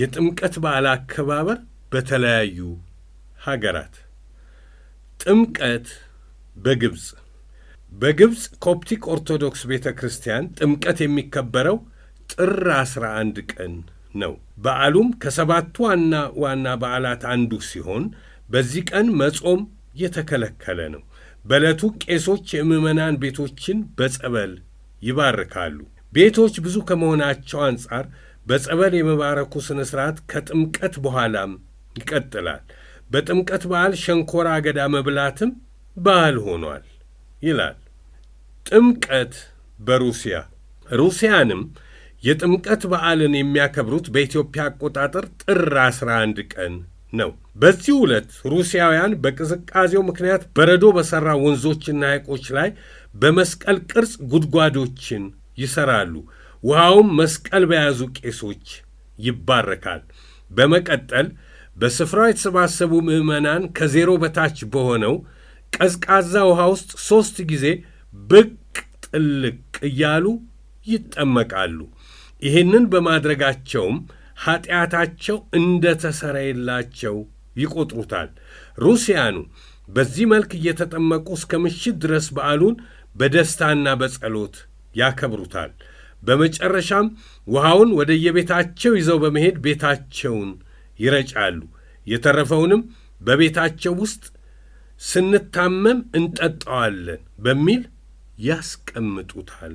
የጥምቀት በዓል አከባበር በተለያዩ ሀገራት። ጥምቀት በግብፅ ኮፕቲክ ኦርቶዶክስ ቤተ ክርስቲያን ጥምቀት የሚከበረው ጥር 11 ቀን ነው። በዓሉም ከሰባቱ ዋና በዓላት አንዱ ሲሆን በዚህ ቀን መጾም የተከለከለ ነው። በዕለቱ ቄሶች የምዕመናን ቤቶችን በጸበል ይባርካሉ። ቤቶች ብዙ ከመሆናቸው አንጻር በጸበል የመባረኩ ሥነ ሥርዓት ከጥምቀት በኋላም ይቀጥላል። በጥምቀት በዓል ሸንኮራ አገዳ መብላትም ባህል ሆኗል ይላል። ጥምቀት ሩሲያንም የጥምቀት በዓልን የሚያከብሩት በኢትዮጵያ አቆጣጠር ጥር 11 ቀን ነው። በዚህ ዕለት ሩሲያውያን በቅዝቃዜው ምክንያት በረዶ በሠራ ወንዞችና ሐይቆች ላይ በመስቀል ቅርጽ ጉድጓዶችን ይሠራሉ። ውሃውም መስቀል በያዙ ቄሶች ይባረካል። በመቀጠል በስፍራው የተሰባሰቡ ምዕመናን ከዜሮ በታች በሆነው ቀዝቃዛ ውሃ ውስጥ 3 ጊዜ ብቅ ጥልቅ እያሉ ይጠመቃሉ። ይህንን በማድረጋቸውም ኀጢአታቸው እንደ ተሰረየላቸው ይቆጥሩታል። ሩሲያኑ በዚህ መልክ እየተጠመቁ እስከ ምሽት ድረስ በዓሉን በደስታና በጸሎት ያከብሩታል። በመጨረሻም ውሃውን ወደ የቤታቸው ይዘው በመሄድ ቤታቸውን ይረጫሉ። የተረፈውንም በቤታቸው ውስጥ ስንታመም እንጠጣዋለን በሚል ያስቀምጡታል።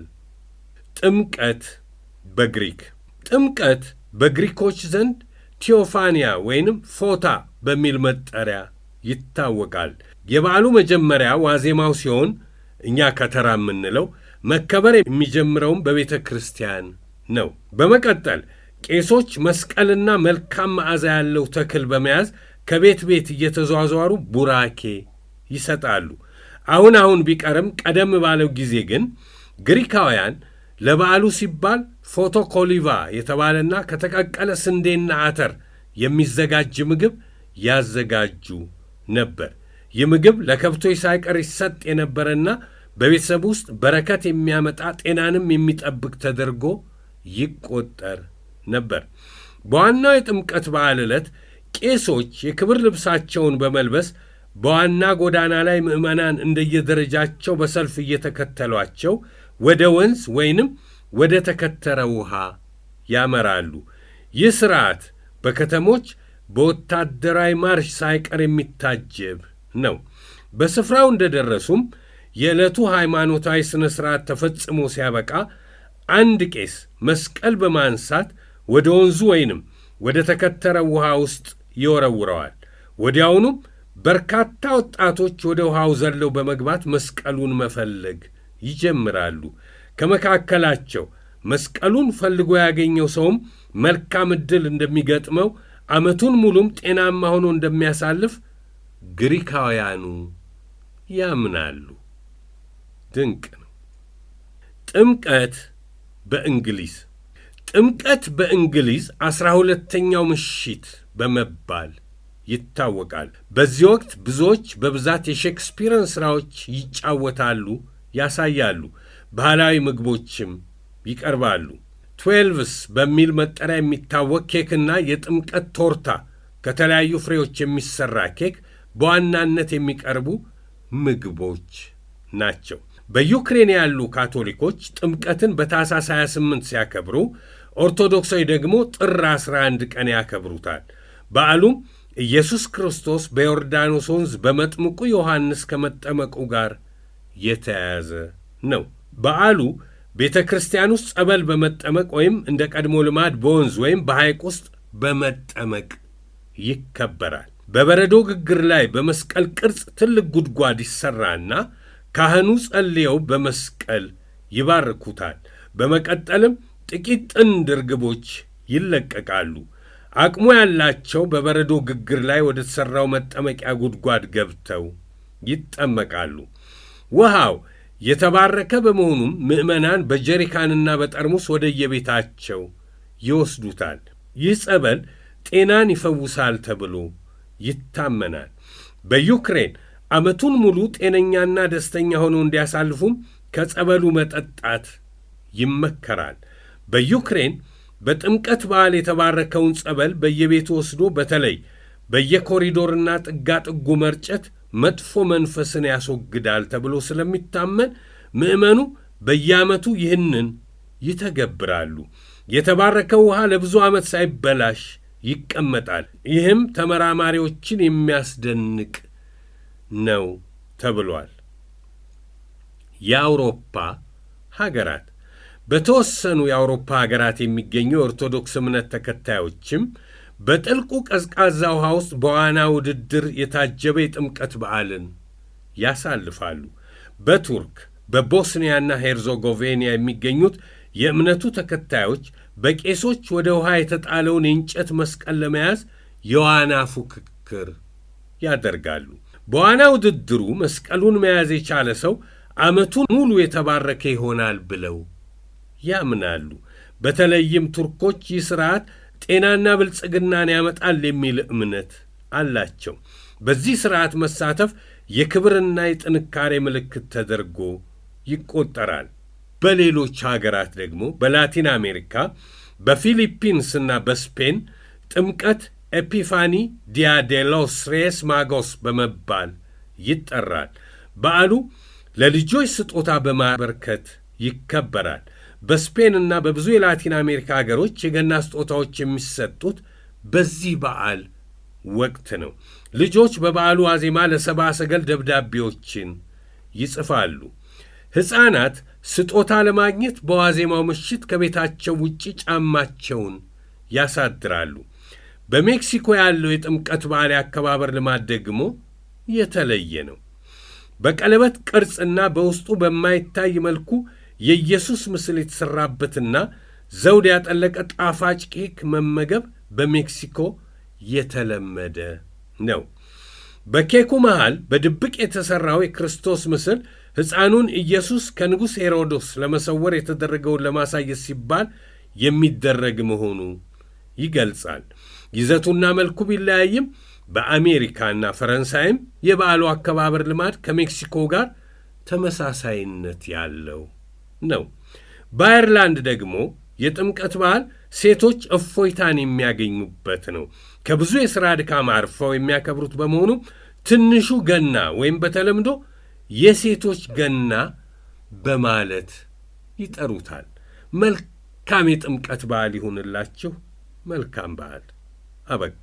ጥምቀት በግሪኮች ዘንድ ቴዎፋንያ ወይንም ፎታ በሚል መጠሪያ ይታወቃል። የበዓሉ መጀመሪያ ዋዜማው ሲሆን እኛ ከተራ የምንለው መከበር የሚጀምረውም በቤተ ክርስቲያን ነው። በመቀጠል ቄሶች መስቀልና መልካም መዓዛ ያለው ተክል በመያዝ ከቤት ቤት እየተዟዟሩ ቡራኬ ይሰጣሉ። አሁን ቢቀርም ቀደም ባለው ጊዜ ግን ግሪካውያን ለበዓሉ ሲባል ፎቶኮሊቫ የተባለና ከተቀቀለ ስንዴና አተር የሚዘጋጅ ምግብ ያዘጋጁ ነበር። ይህ ምግብ ለከብቶች ሳይቀር ይሰጥ የነበረና በቤተሰብ ውስጥ በረከት የሚያመጣ ጤናንም የሚጠብቅ ተደርጎ ይቆጠር ነበር። በዋናው የጥምቀት በዓል ዕለት ቄሶች የክብር ልብሳቸውን በመልበስ በዋና ጎዳና ላይ ምዕመናን እንደየደረጃቸው በሰልፍ እየተከተሏቸው ወደ ወንዝ ወይንም ወደ ተከተረ ውሃ ያመራሉ። ይህ ሥርዓት በከተሞች በወታደራዊ ማርሽ ሳይቀር የሚታጀብ ነው። በስፍራው እንደደረሱም የዕለቱ ሃይማኖታዊ ሥነ ሥርዓት ተፈጽሞ ሲያበቃ አንድ ቄስ መስቀል በማንሳት ወደ ወንዙ ወይንም ወደ ተከተረ ውሃ ውስጥ ይወረውረዋል። ወዲያውኑም በርካታ ወጣቶች ወደ ውሃው ዘለው በመግባት መስቀሉን መፈለግ ይጀምራሉ። ከመካከላቸው መስቀሉን ፈልጎ ያገኘው ሰውም መልካም ዕድል እንደሚገጥመው ዓመቱን ሙሉም ጤናማ ሆኖ እንደሚያሳልፍ ግሪካውያኑ ያምናሉ። ድንቅ ነው። ጥምቀት በእንግሊዝ 12ኛው ምሽት በመባል ይታወቃል። በዚህ ወቅት ብዙዎች በብዛት የሼክስፒርን ሥራዎች ይጫወታሉ፣ ያሳያሉ። ባህላዊ ምግቦችም ይቀርባሉ። 12ስ በሚል መጠሪያ የሚታወቅ ኬክና የጥምቀት ቶርታ ከተለያዩ ፍሬዎች የሚሠራ ኬክ በዋናነት የሚቀርቡ ምግቦች ናቸው። በዩክሬን ያሉ ካቶሊኮች ጥምቀትን በታኅሳስ 28 ሲያከብሩ፣ ኦርቶዶክሳዊ ደግሞ ጥር 11 ቀን ያከብሩታል። በዓሉም ኢየሱስ ክርስቶስ በዮርዳኖስ ወንዝ በመጥምቁ ዮሐንስ ከመጠመቁ ጋር የተያያዘ ነው። በዓሉ ቤተ ክርስቲያን ውስጥ ጸበል በመጠመቅ ወይም እንደ ቀድሞ ልማድ በወንዝ ወይም በሐይቅ ውስጥ በመጠመቅ ይከበራል። በበረዶ ግግር ላይ በመስቀል ቅርጽ ትልቅ ጉድጓድ ይሠራና ካህኑ ጸልየው በመስቀል ይባርኩታል። በመቀጠልም ጥቂት ጥንድ ርግቦች ይለቀቃሉ። አቅሙ ያላቸው በበረዶ ግግር ላይ ወደ ተሠራው መጠመቂያ ጉድጓድ ገብተው ይጠመቃሉ። ውሃው የተባረከ በመሆኑም ምዕመናን በጀሪካንና በጠርሙስ ወደ የቤታቸው ይወስዱታል። ይህ ጸበል ጤናን ይፈውሳል ተብሎ ይታመናል። በዩክሬን ዓመቱን ሙሉ ጤነኛና ደስተኛ ሆነው እንዲያሳልፉም ከጸበሉ መጠጣት ይመከራል። በዩክሬን በጥምቀት በዓል የተባረከውን ጸበል በየቤቱ ወስዶ በተለይ በየኮሪዶርና ጥጋጥጉ መርጨት መጥፎ መንፈስን ያስወግዳል ተብሎ ስለሚታመን ምዕመኑ በየዓመቱ ይህንን ይተገብራሉ። የተባረከው ውሃ ለብዙ ዓመት ሳይበላሽ ይቀመጣል። ይህም ተመራማሪዎችን የሚያስደንቅ ነው ተብሏል። የአውሮፓ ሀገራት በተወሰኑ የአውሮፓ ሀገራት የሚገኙ የኦርቶዶክስ እምነት ተከታዮችም በጥልቁ ቀዝቃዛ ውሃ ውስጥ በዋና ውድድር የታጀበ የጥምቀት በዓልን ያሳልፋሉ። በቱርክ በቦስኒያና ሄርዞጎቬና የሚገኙት የእምነቱ ተከታዮች በቄሶች ወደ ውሃ የተጣለውን የእንጨት መስቀል ለመያዝ የዋና ፉክክር ያደርጋሉ። በዋና ውድድሩ መስቀሉን መያዝ የቻለ ሰው ዓመቱን ሙሉ የተባረከ ይሆናል ብለው ያምናሉ። በተለይም ቱርኮች ይህ ሥርዓት ጤናና ብልጽግናን ያመጣል የሚል እምነት አላቸው። በዚህ ሥርዓት መሳተፍ የክብርና የጥንካሬ ምልክት ተደርጎ ይቆጠራል። በሌሎች ሀገራት ደግሞ በላቲን አሜሪካ፣ በፊሊፒንስና በስፔን ጥምቀት ኤፒፋኒ ዲያ ዴ ሎስ ሬስ ማጎስ በመባል ይጠራል። በዓሉ ለልጆች ስጦታ በማበርከት ይከበራል። በስፔንና በብዙ የላቲን አሜሪካ ሀገሮች የገና ስጦታዎች የሚሰጡት በዚህ በዓል ወቅት ነው። ልጆች በበዓሉ ዋዜማ ለሰብአ ሰገል ደብዳቤዎችን ይጽፋሉ። ሕፃናት ስጦታ ለማግኘት በዋዜማው ምሽት ከቤታቸው ውጪ ጫማቸውን ያሳድራሉ። በሜክሲኮ ያለው የጥምቀት በዓል አከባበር ልማድ ደግሞ የተለየ ነው። በቀለበት ቅርጽና በውስጡ በማይታይ መልኩ የኢየሱስ ምስል የተሠራበትና ዘውድ ያጠለቀ ጣፋጭ ኬክ መመገብ በሜክሲኮ የተለመደ ነው። በኬኩ መሃል በድብቅ የተሠራው የክርስቶስ ምስል ሕፃኑን ኢየሱስ ከንጉሥ ሄሮዶስ ለመሰወር የተደረገውን ለማሳየት ሲባል የሚደረግ መሆኑ ይገልጻል። ይዘቱና መልኩ ቢለያይም በአሜሪካና ፈረንሳይም የበዓሉ አከባበር ልማድ ከሜክሲኮ ጋር ተመሳሳይነት ያለው ነው። በአየርላንድ ደግሞ የጥምቀት በዓል ሴቶች እፎይታን የሚያገኙበት ነው። ከብዙ የሥራ ድካም አርፈው የሚያከብሩት በመሆኑ ትንሹ ገና ወይም በተለምዶ የሴቶች ገና በማለት ይጠሩታል። መልካም የጥምቀት በዓል ይሁንላችሁ። መልካም በዓል። አበቃ።